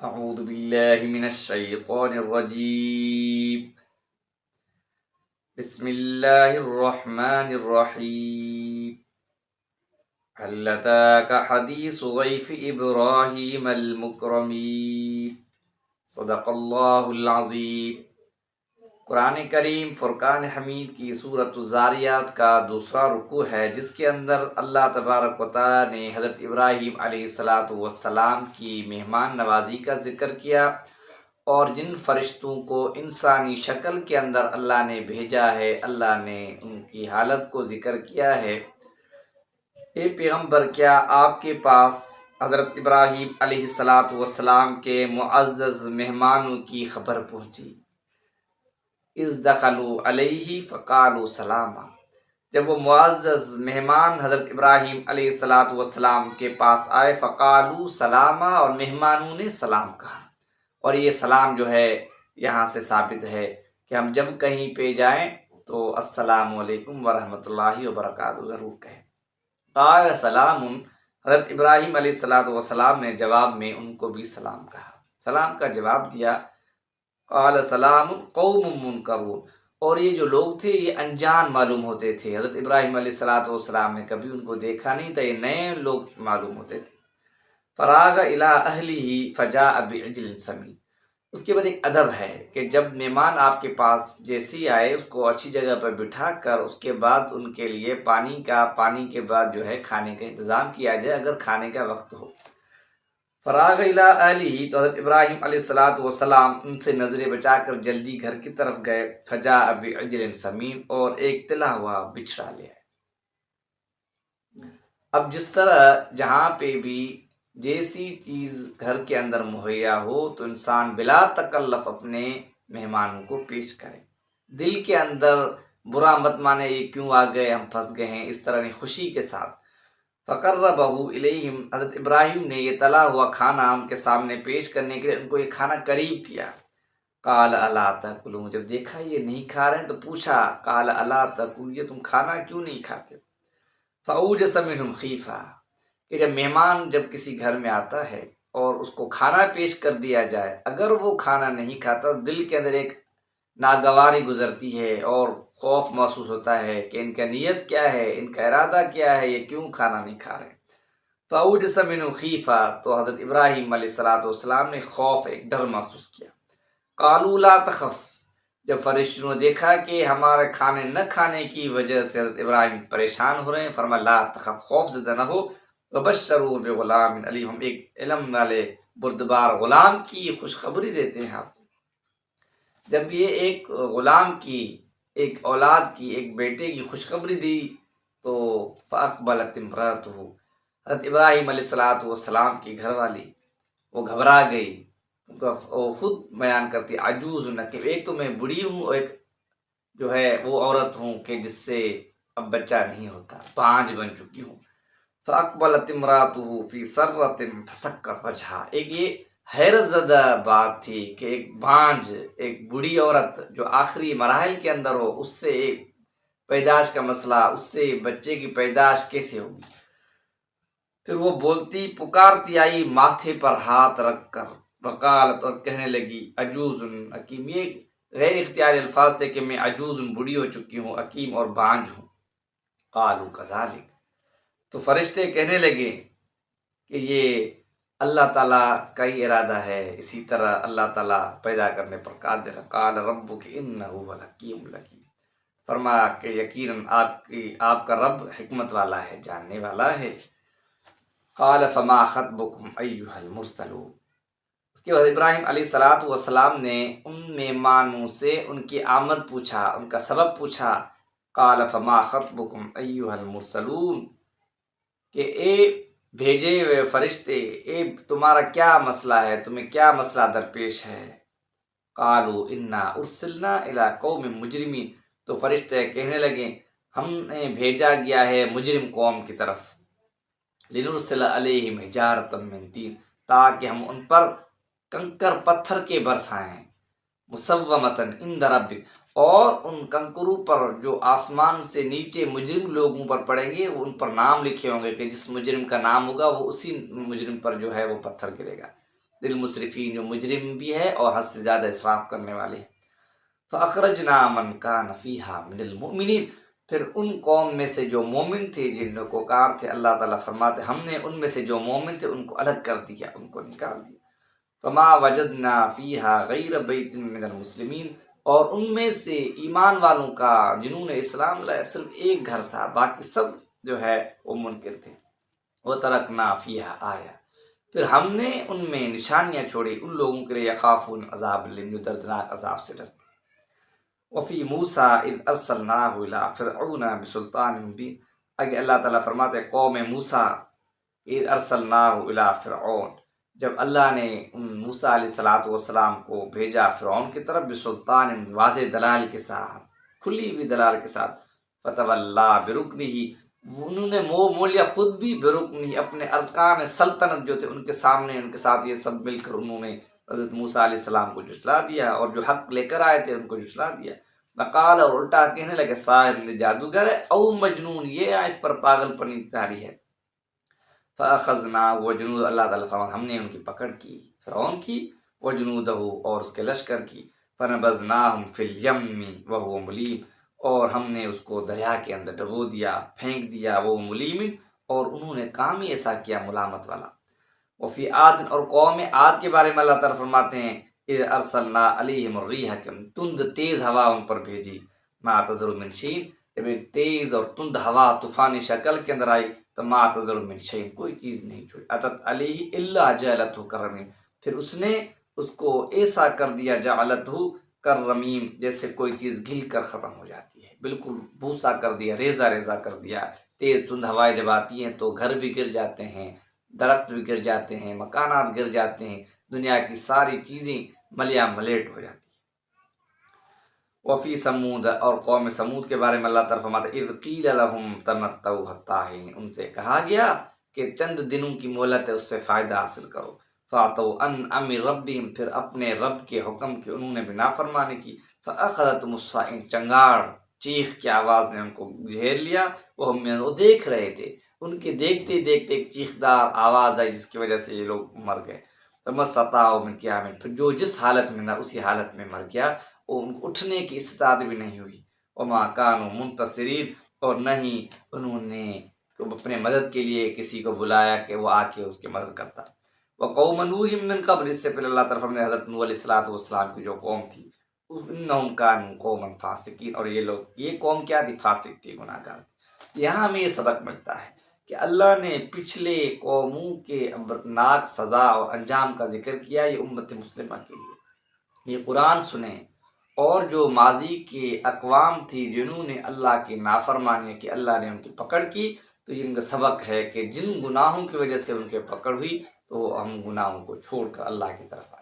اعوذ باللہ من الشیطان الرجیم بسم اللہ الرحمن الرحیم هل أتاك حدیث ضیف ابراہیم المکرمین صدق اللہ العظیم۔ قرآن کریم فرقان حمید کی سورۃ الذاریات کا دوسرا رکوع ہے، جس کے اندر اللہ تبارک و تعالیٰ نے حضرت ابراہیم علیہ السلام کی مہمان نوازی کا ذکر کیا اور جن فرشتوں کو انسانی شکل کے اندر اللہ نے بھیجا ہے، اللہ نے ان کی حالت کو ذکر کیا ہے۔ اے پیغمبر، کیا آپ کے پاس حضرت ابراہیم علیہ السلام کے معزز مہمانوں کی خبر پہنچی؟ اذ دخلوا علیہ فقالوا سلاما، جب وہ معزز مہمان حضرت ابراہیم علیہ السلام کے پاس آئے، فقالوا سلاما، اور مہمانوں نے سلام کہا۔ اور یہ سلام جو ہے یہاں سے ثابت ہے کہ ہم جب کہیں پہ جائیں تو السلام علیکم ورحمۃ اللہ وبرکاتہ ضرور کہیں۔ قال سلام، حضرت ابراہیم علیہ السلام نے جواب میں ان کو بھی سلام کہا، سلام کا جواب دیا۔ قال سلام قوم منکرون، اور یہ جو لوگ تھے یہ انجان معلوم ہوتے تھے، حضرت ابراہیم علیہ السلام نے کبھی ان کو دیکھا نہیں تھا، یہ نئے لوگ معلوم ہوتے تھے۔ فراغ الی اہلہ فجاء بعجل سمین، اس کے بعد ایک ادب ہے کہ جب مہمان آپ کے پاس جیسے ہی آئے اس کو اچھی جگہ پر بٹھا کر اس کے بعد ان کے لیے پانی کے بعد جو ہے کھانے کا انتظام کیا جائے اگر کھانے کا وقت ہو۔ فراغ الی اہلہ، تو حضرت ابراہیم علیہ السلام ان سے نظریں بچا کر جلدی گھر کی طرف گئے۔ فجاء بعجل سمین، اور ایک تلا ہوا بچھڑا لے آئے۔ اب جس طرح جہاں پہ بھی جیسی چیز گھر کے اندر مہیا ہو تو انسان بلا تکلف اپنے مہمانوں کو پیش کرے، دل کے اندر برا مت مانے یہ کیوں آ گئے، ہم پھنس گئے ہیں، اس طرح نہیں، خوشی کے ساتھ۔ فقربہ الیہم، حضرت ابراہیم نے یہ تلا ہوا کھانا ان کے سامنے پیش کرنے کے لیے ان کو یہ کھانا قریب کیا۔ قال الا تاکلون، جب دیکھا یہ نہیں کھا رہے ہیں تو پوچھا، قال الا تاکلون، یہ تم کھانا کیوں نہیں کھاتے؟ فاوجس منہم خیفہ، کہ جب مہمان جب کسی گھر میں آتا ہے اور اس کو کھانا پیش کر دیا جائے، اگر وہ کھانا نہیں کھاتا دل کے اندر ایک ناگواری گزرتی ہے اور خوف محسوس ہوتا ہے کہ ان کا نیت کیا ہے، ان کا ارادہ کیا ہے، یہ کیوں کھانا نہیں کھا رہے۔ فاوجس منہم خیفہ، تو حضرت ابراہیم علیہ السلام نے خوف، ایک ڈر محسوس کیا۔ قالوا لا تخف، جب فرشتوں نے دیکھا کہ ہمارے کھانے نہ کھانے کی وجہ سے حضرت ابراہیم پریشان ہو رہے ہیں، فرمایا لا تخف، خوف زدہ نہ ہو، وبشروہ بغلام علیم، ہم ایک علم والے بردبار غلام کی خوشخبری دیتے ہیں آپ کو۔ جب یہ ایک غلام کی، ایک اولاد کی، ایک بیٹے کی خوشخبری دی تو فاقبلت امرأتہ، حضرت ابراہیم علیہ السلام کی گھر والی وہ گھبرا گئی، وہ خود بیان کرتی عجوز، کہ ایک تو میں بڑی ہوں اور ایک جو ہے وہ عورت ہوں کہ جس سے اب بچہ نہیں ہوتا، بانجھ بن چکی ہوں۔ فاقبلت امرأتہ فی سرۃ فسکت وجہہا، ایک یہ حیرت زدہ بات تھی کہ ایک بانجھ، ایک بوڑھی عورت جو آخری مراحل کے اندر ہو، اس سے ایک پیدائش کا مسئلہ، اس سے بچے کی پیدائش کیسے ہوگی؟ پھر وہ بولتی پکارتی آئی ماتھے پر ہاتھ رکھ کر، وقالت، اور کہنے لگی عجوز حکیم، یہ غیر اختیاری الفاظ تھے کہ میں عجوز، بوڑھی ہو چکی ہوں، حکیم اور بانجھ ہوں۔ قالوا کذالک، تو فرشتے کہنے لگے کہ یہ اللہ تعالیٰ کا ہی ارادہ ہے، اسی طرح اللہ تعالیٰ پیدا کرنے پر قادر ہے۔ قال ربک انہ هو الحکیم الحکیم، فرمایا کہ یقیناً آپ کا رب حکمت والا ہے، جاننے والا ہے۔ قال فما خطبکم ایھا المرسلون، اس کے بعد ابراہیم علیہ السلام نے ان مہمانوں سے ان کی آمد پوچھا، ان کا سبب پوچھا۔ قال فما خطبکم ایھا المرسلون، کہ اے بھیجے ہوئے فرشتے، اے تمہارا کیا مسئلہ ہے، تمہیں کیا مسئلہ درپیش ہے؟ قالوا انا ارسلنا الی قوم مجرمین، تو فرشتے کہنے لگے ہم نے بھیجا گیا ہے مجرم قوم کی طرف، لنرسل علیہم حجارۃ من طین، تاکہ ہم ان پر کنکر پتھر کے برسائیں، مسومۃ عند ربک، اور ان کنکروں پر جو آسمان سے نیچے مجرم لوگوں پر پڑیں گے وہ ان پر نام لکھے ہوں گے کہ جس مجرم کا نام ہوگا وہ اسی مجرم پر جو ہے وہ پتھر گرے گا۔ للمسرفین جو مجرم بھی ہے اور حد سے زیادہ اسراف کرنے والے ہیں۔ فَأَخْرَجْنَا مَنْ كَانَ فِيهَا مِنَ الْمُؤْمِنِينَ، پھر ان قوم میں سے جو مومن تھے، جن نیکوکار تھے، اللہ تعالیٰ فرماتے ہم نے ان میں سے جو مومن تھے ان کو الگ کر دیا، ان کو نکال دیا۔ فَمَا وَجَدْنَا فِيهَا غَيْرَ بَيْتٍ مِّنَ الْمُسْلِمِينَ، اور ان میں سے ایمان والوں کا جنہوں نے اسلام لایا صرف ایک گھر تھا، باقی سب جو ہے وہ منکر تھے۔ وَتَرَكْنَا فِيهَا آیَةً، پھر ہم نے ان میں نشانیاں چھوڑی ان لوگوں کے لیے یخافون عذاب الیم، جو دردناک عذاب سے ڈرتے۔ وفی موسیٰ اذ ارسلناہ الی فرعون بسلطان مبین، اگے اللہ تعالیٰ فرماتے قوم موسیٰ اذ ارسلناہ الی فرعون، جب اللہ نے موسیٰ علیہ السلام کو بھیجا فرعون کی طرف، بسلطان واضح دلال کے ساتھ، کھلی ہوئی دلال کے ساتھ، فتولا برکنہ، انہوں نے منہ مول لیا خود بھی، برکنہ اپنے ارکان سلطنت جو تھے ان کے سامنے، ان کے ساتھ یہ سب مل کر انہوں نے حضرت موسیٰ علیہ السلام کو جھٹلا دیا، اور جو حق لے کر آئے تھے ان کو جھٹلا دیا۔ وقال، اور الٹا کہنے لگے، ساحر جادوگر ہے، او مجنون، یہ اس پر پاگل پنی تاری ہے۔ فاخذناہ وجنود، اللہ تعالیٰ فرماتے ہم نے ان کی پکڑ کی، فرعون کی، وجنودہ اور اس کے لشکر کی، فنبذناہم فی الیم وہو ملیم، اور ہم نے اس کو دریا کے اندر ڈبو دیا، پھینک دیا، وہ ملیم، اور انہوں نے کام ہی ایسا کیا ملامت والا۔ وفی عاد، اور قوم عاد کے بارے میں اللہ تعالیٰ فرماتے ہیں اذ ارسلنا علیہم الریح، تند تیز ہوا ان پر بھیجی، ما تذر من شیء، جب ایک تیز اور تند ہوا طوفانی شکل کے اندر آئی تو ما تذر من شیء، کوئی چیز نہیں چھوڑی، اتت علیہ الا جعلتہ کرمیم، پھر اس نے اس کو ایسا کر دیا، جعلتہ کرمیم، جیسے کوئی چیز گل کر ختم ہو جاتی ہے، بالکل بوسا کر دیا، ریزہ ریزہ کر دیا۔ تیز تند ہوائیں جب آتی ہیں تو گھر بھی گر جاتے ہیں، درخت بھی گر جاتے ہیں، مکانات گر جاتے ہیں، دنیا کی ساری چیزیں ملیا ملیٹ ہو جاتی ہیں۔ وفی سمود، اور قوم سمود کے بارے میں اللہ تعالیٰ فرماتا ہے اذ قیل لہم تمتعوا حتی حین، ان سے کہا گیا کہ چند دنوں کی مہلت ہے، اس سے فائدہ حاصل کرو۔ فعتوا عن امر ربہم، پھر اپنے رب کے حکم کی انہوں نے بھی نافرمانی کی۔ فاخذتہم الصاعقہ، چنگاڑ چیخ کی آواز نے ان کو گھیر لیا، وہ دیکھ رہے تھے، ان کے دیکھتے دیکھتے ایک چیخدار آواز آئی جس کی وجہ سے یہ لوگ مر گئے۔ فما استطاعوا من قیام، پھر جو جس حالت میں تھا اسی حالت میں مر گیا، ان کو اٹھنے کی استطاعت بھی نہیں ہوئی۔ وما كانوا منتصرین، اور نہ ہی انہوں نے اپنے مدد کے لیے کسی کو بلایا کہ وہ آ کے اس کی مدد کرتا۔ وقوم نوح من قبل، اس سے پہلے اللہ تعالیٰ نے حضرت نوح علیہ السلام کی جو قوم تھی، انہم كانوا قوما فاسقین، اور یہ قوم کیا تھی؟ فاسق تھی، گناہ گار تھی۔ یہاں ہمیں یہ سبق ملتا ہے کہ اللہ نے پچھلے قوموں کے عبرتناک سزا اور انجام کا ذکر کیا، یہ امت مسلمہ کے لیے۔ یہ قرآن سنیں، اور جو ماضی کے اقوام تھی جنہوں نے اللہ کی نافرمانی کی، اللہ نے ان کی پکڑ کی، تو ان کا سبق ہے کہ جن گناہوں کی وجہ سے ان کے پکڑ ہوئی تو ہم گناہوں کو چھوڑ کر اللہ کی طرف آئے۔